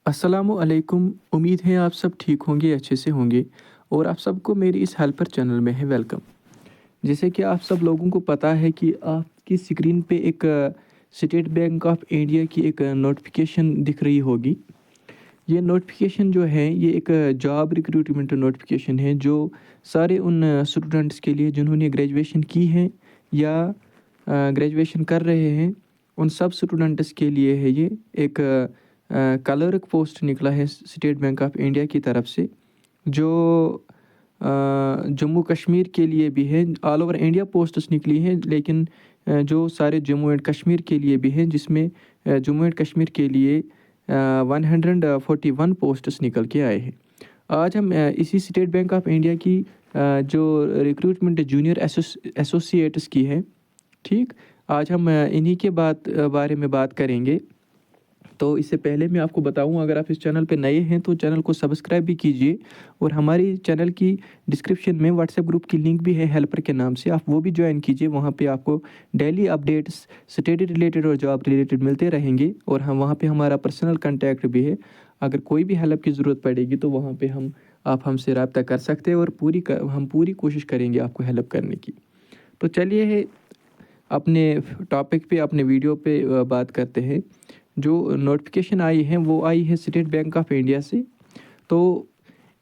अस्सलामुअलैकुम। उम्मीद है आप सब ठीक होंगे, अच्छे से होंगे और आप सबको मेरी इस हेल्पर चैनल में है वेलकम। जैसे कि आप सब लोगों को पता है कि आपकी स्क्रीन पे एक स्टेट बैंक ऑफ इंडिया की एक नोटिफिकेशन दिख रही होगी। ये नोटिफिकेशन जो है ये एक जॉब रिक्रूटमेंट नोटिफिकेशन है जो सारे उन स्टूडेंट्स के लिए जिन्होंने ग्रेजुएशन की है या ग्रेजुएशन कर रहे हैं, उन सब स्टूडेंट्स के लिए है। ये एक क्लर्क पोस्ट निकला है स्टेट बैंक ऑफ इंडिया की तरफ से, जो जम्मू कश्मीर के लिए भी है। ऑल ओवर इंडिया पोस्ट्स निकली हैं, लेकिन जो सारे जम्मू एंड कश्मीर के लिए भी हैं, जिसमें जम्मू एंड कश्मीर के लिए 141 पोस्ट्स निकल के आए हैं। आज हम इसी स्टेट बैंक ऑफ इंडिया की जो रिक्रूटमेंट जूनियर एसोसिएट्स की है, ठीक, आज हम इन्हीं के बारे में बात करेंगे। तो इससे पहले मैं आपको बताऊं, अगर आप इस चैनल पे नए हैं तो चैनल को सब्सक्राइब भी कीजिए और हमारी चैनल की डिस्क्रिप्शन में व्हाट्सएप ग्रुप की लिंक भी है हेल्पर के नाम से, आप वो भी ज्वाइन कीजिए। वहाँ पे आपको डेली अपडेट्स स्टडी रिलेटेड और जॉब रिलेटेड मिलते रहेंगे और हम वहाँ पे हमारा पर्सनल कांटेक्ट भी है। अगर कोई भी हेल्प की ज़रूरत पड़ेगी तो वहाँ पर आप हमसे रब्ता कर सकते हैं और हम पूरी कोशिश करेंगे आपको हेल्प करने की। तो चलिए अपने टॉपिक पे, अपने वीडियो पे बात करते हैं। जो नोटिफिकेशन आई है वो आई है स्टेट बैंक ऑफ इंडिया से। तो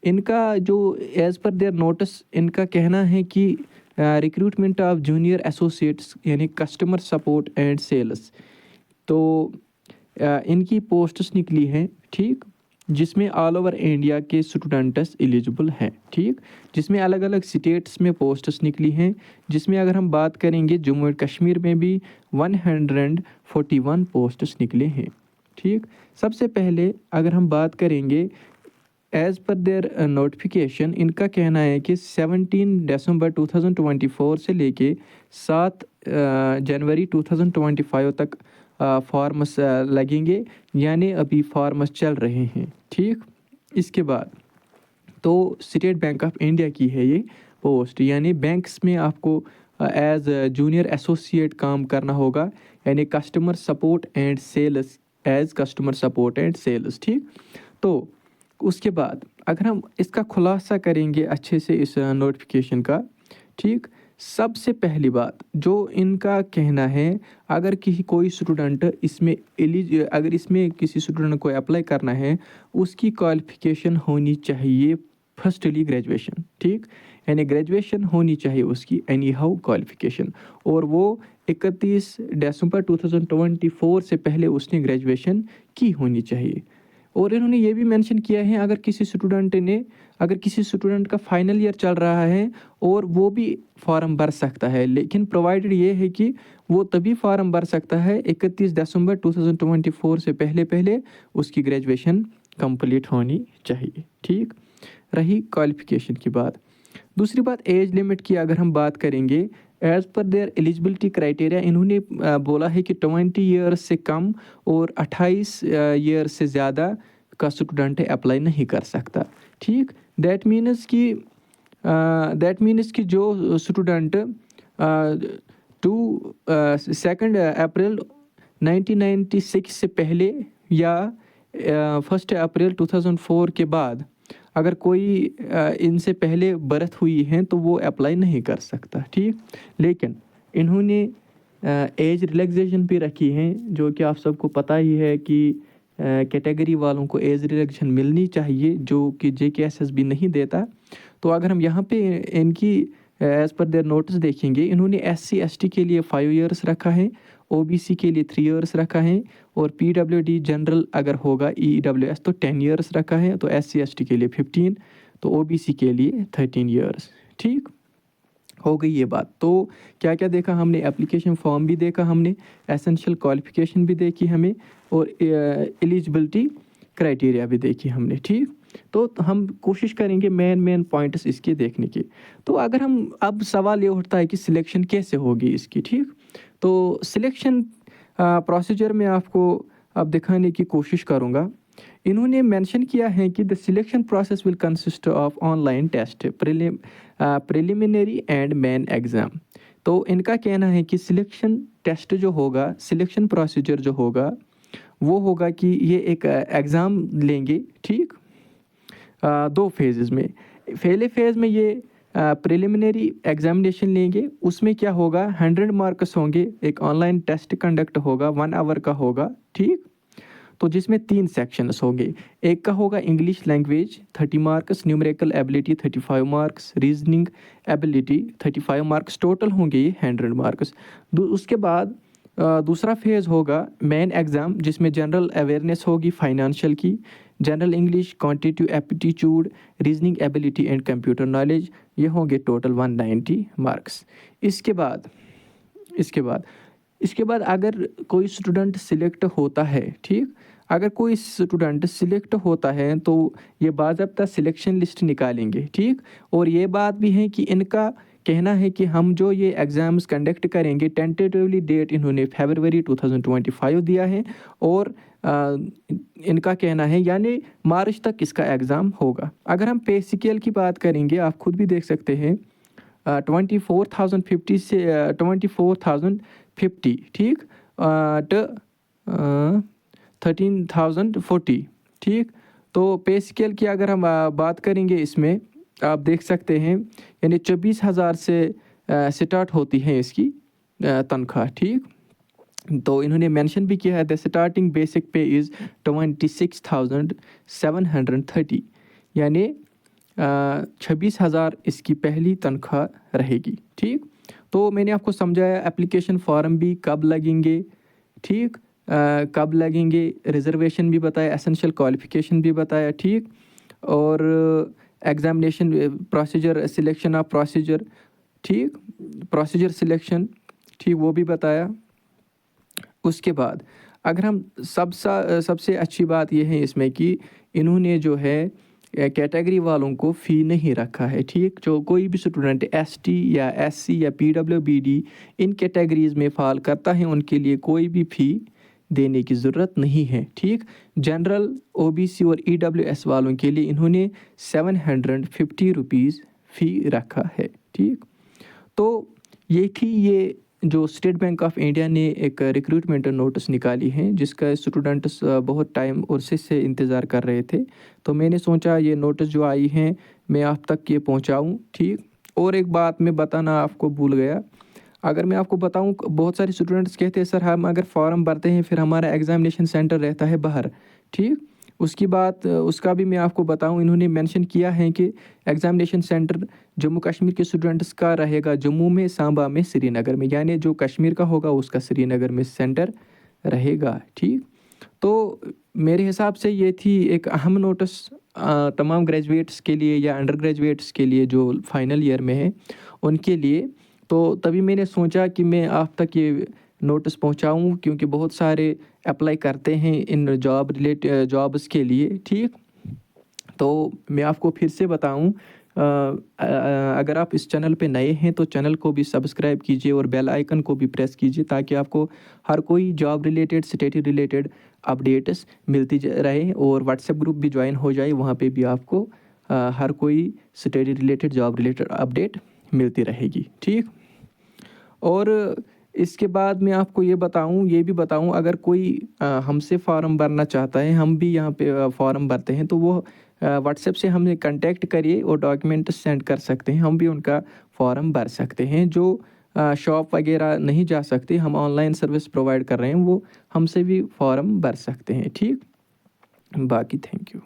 इनका जो एज़ पर देयर नोटिस इनका कहना है कि रिक्रूटमेंट ऑफ जूनियर एसोसिएट्स यानी कस्टमर सपोर्ट एंड सेल्स। तो इनकी पोस्ट्स निकली हैं, ठीक, जिसमें ऑल ओवर इंडिया के स्टूडेंट्स एलिजिबल हैं, ठीक, जिसमें अलग अलग स्टेट्स में पोस्ट्स निकली हैं। जिसमें अगर हम बात करेंगे जम्मू एंड कश्मीर में भी 141 पोस्ट्स निकले हैं, ठीक। सबसे पहले अगर हम बात करेंगे एज़ पर देयर नोटिफिकेशन, इनका कहना है कि 17 दिसंबर 2024 से लेके 7 जनवरी 2025 तक फॉर्म्स लगेंगे, यानी अभी फॉर्म्स चल रहे हैं, ठीक। इसके बाद तो स्टेट बैंक ऑफ इंडिया की है ये पोस्ट, यानी बैंक्स में आपको एज जूनियर एसोसिएट काम करना होगा, यानी customer support and sales, as customer support and sales, ठीक। तो उसके बाद अगर हम इसका खुलासा करेंगे अच्छे से इस नोटिफिकेशन का, ठीक, सबसे पहली बात जो इनका कहना है, अगर कोई स्टूडेंट अगर इसमें किसी स्टूडेंट को अप्लाई करना है, उसकी क्वालिफिकेशन होनी चाहिए फर्स्टली ग्रेजुएशन, ठीक, यानी ग्रेजुएशन होनी चाहिए उसकी एनी हाउ क्वालिफिकेशन, और वो 31 दिसंबर 2024 से पहले उसने ग्रेजुएशन की होनी चाहिए। और इन्होंने ये भी मेंशन किया है, अगर किसी स्टूडेंट का फाइनल ईयर चल रहा है और वो भी फॉर्म भर सकता है, लेकिन प्रोवाइडेड ये है कि वो तभी फॉर्म भर सकता है 31 दिसंबर 2024 से पहले उसकी ग्रेजुएशन कंप्लीट होनी चाहिए, ठीक। रही क्वालिफिकेशन की बात। दूसरी बात एज लिमिट की अगर हम बात करेंगे, as per there eligibility criteria, इन्होंने बोला है कि 20 ईयर्स से कम और 28 ईयर्स से ज़्यादा का स्टूडेंट अप्लाई नहीं कर सकता, ठीक। दैट मीन्स कि जो स्टूडेंट 2 अप्रैल 1996 से पहले या 1 अप्रैल 2004 के बाद अगर कोई इनसे पहले बर्थ हुई हैं तो वो अप्लाई नहीं कर सकता, ठीक। लेकिन इन्होंने एज रिलैक्सेशन भी रखी है, जो कि आप सबको पता ही है कि कैटेगरी वालों को एज रिलैक्सेशन मिलनी चाहिए, जो कि JKSS भी नहीं देता। तो अगर हम यहाँ पे इनकी एज़ पर देयर नोटिस देखेंगे, इन्होंने SC ST के लिए 5 ईयर्स रखा है, OBC के लिए 3 ईयर्स रखा है, और PWD जनरल अगर होगा EWS तो 10 ईयर्स रखा है, तो SC ST के लिए 15, तो OBC के लिए 13 ईयर्स, ठीक। हो गई ये बात। तो क्या क्या देखा हमने, एप्लीकेशन फॉर्म भी देखा हमने, एसेंशियल क्वालिफिकेशन भी देखी हमें, और एलिजिबिलिटी क्राइटेरिया भी देखी हमने, ठीक। तो हम कोशिश करेंगे मेन पॉइंट्स इसके देखने की। तो अगर हम, अब सवाल ये उठता है कि सिलेक्शन कैसे होगी इसकी, ठीक। तो सिलेक्शन प्रोसीजर में आपको अब दिखाने की कोशिश करूँगा। इन्होंने मेंशन किया है कि the selection process will consist of online test, preliminary and main exam. तो इनका कहना है कि सिलेक्शन टेस्ट जो होगा, सिलेक्शन प्रोसीजर जो होगा, وہ ہوگا کہ یہ ایک ایگزام لیں گے، ٹھیک، 2 فیزز میں۔ پہلے فیز میں یہ پریلیمنری ایگزامینیشن لیں گے، اس میں کیا ہوگا 100 مارکس ہوں گے، ایک آن لائن ٹیسٹ کنڈکٹ ہوگا 1 آور کا ہوگا، ٹھیک، تو جس میں 3 سیکشنز ہوں گے۔ ایک کا ہوگا English language 30 marks, numerical ability 35 marks, reasoning ability 35 marks, total ہوں گے یہ 100 مارکس۔ اس کے بعد دوسرا فیز ہوگا مین ایگزام، جس میں جنرل اویئرنیس ہوگی فائنانشیل کی، general English, quantitative aptitude, reasoning ability and computer knowledge, یہ ہوں گے ٹوٹل 190 مارکس۔ اس کے بعد اگر کوئی اسٹوڈنٹ سلیکٹ ہوتا ہے، ٹھیک، اگر کوئی اسٹوڈنٹ سلیکٹ ہوتا ہے تو یہ باضابطہ سلیکشن لسٹ نکالیں گے، ٹھیک، اور یہ بات بھی ہے کہ ان کا کہنا ہے کہ ہم جو یہ ایگزامز کنڈکٹ کریں گے، ٹینٹیٹیولی ڈیٹ انہوں نے فیبروری 2025 دیا ہے، اور ان کا کہنا ہے یعنی مارچ تک اس کا ایگزام ہوگا۔ اگر ہم پے اسکیل کی بات کریں گے، آپ خود بھی دیکھ سکتے ہیں 24,050 سے 24,050، ٹھیک، 13,040، ٹھیک، تو پے اسکیل کی اگر ہم بات کریں گے، اس میں آپ دیکھ سکتے ہیں یعنی 24,000 سے سٹارٹ ہوتی ہے اس کی تنخواہ، ٹھیک، تو انہوں نے مینشن بھی کیا ہے دا اسٹارٹنگ بیسک پے از 26,730، یعنی 26,000 اس کی پہلی تنخواہ رہے گی، ٹھیک۔ تو میں نے آپ کو سمجھایا اپلیکیشن فارم بھی کب لگیں گے، ٹھیک، کب لگیں گے، ریزرویشن بھی بتایا، اسینشیل کوالیفیکیشن بھی بتایا، ٹھیک، اور examination procedure, selection of procedure, ٹھیک، پروسیجر سلیکشن، ٹھیک، وہ بھی بتایا۔ اس کے بعد اگر ہم سب سے اچھی بات یہ ہے اس میں کہ انہوں نے جو ہے کیٹیگری والوں کو فی نہیں رکھا ہے، ٹھیک، جو کوئی بھی اسٹوڈنٹ ST یا SC یا PWBD ان کیٹیگریز میں فال کرتا ہے، ان کے لیے کوئی بھی فی دینے کی ضرورت نہیں ہے، ٹھیک۔ جنرل OBC اور EWS والوں کے لیے انہوں نے 750 روپیز فی رکھا ہے، ٹھیک۔ تو یہ تھی یہ جو اسٹیٹ بینک آف انڈیا نے ایک ریکروٹمنٹ نوٹس نکالی ہیں، جس کا اسٹوڈنٹس بہت ٹائم عرصے سے انتظار کر رہے تھے، تو میں نے سوچا یہ نوٹس جو آئی ہیں میں آپ تک یہ پہنچاؤں، ٹھیک۔ اور ایک بات میں بتانا آپ کو بھول گیا، اگر میں آپ کو بتاؤں، بہت سارے اسٹوڈنٹس کہتے ہیں سر ہم اگر فارم بھرتے ہیں پھر ہمارا ایگزامینیشن سینٹر رہتا ہے باہر، ٹھیک، اس کا بھی میں آپ کو بتاؤں، انہوں نے مینشن کیا ہے کہ ایگزامینیشن سینٹر جموں کشمیر کے اسٹوڈنٹس کا رہے گا جموں میں، سامبا میں، سری نگر میں، یعنی جو کشمیر کا ہوگا اس کا سری نگر میں سینٹر رہے گا، ٹھیک۔ تو میرے حساب سے یہ تھی ایک اہم نوٹس تمام گریجویٹس کے لیے یا انڈر گریجویٹس کے لیے جو فائنل ایئر میں ہیں ان کے لیے، تو تبھی میں نے سوچا کہ میں آپ تک یہ نوٹس پہنچاؤں، کیونکہ بہت سارے اپلائی کرتے ہیں ان جابس کے لیے، ٹھیک۔ تو میں آپ کو پھر سے بتاؤں، اگر آپ اس چینل پہ نئے ہیں تو چینل کو بھی سبسکرائب کیجیے اور بیل آئیکن کو بھی پریس کیجیے، تاکہ آپ کو ہر کوئی job related, study related updates ملتی رہے، اور واٹس ایپ گروپ بھی جوائن ہو جائے، وہاں پہ بھی آپ کو ہر کوئی study related, job related update ملتی رہے گی، ٹھیک۔ اور اس کے بعد میں آپ کو یہ بھی بتاؤں اگر کوئی ہم سے فارم بھرنا چاہتا ہے، ہم بھی یہاں پہ فارم بھرتے ہیں، تو وہ واٹس ایپ سے ہمیں کنٹیکٹ کریے اور ڈاکیومنٹ سینڈ کر سکتے ہیں، ہم بھی ان کا فارم بھر سکتے ہیں۔ جو شاپ وغیرہ نہیں جا سکتے، ہم آن لائن سروس پرووائڈ کر رہے ہیں، وہ ہم سے بھی فارم بھر سکتے ہیں، ٹھیک۔ باقی تھینک یو۔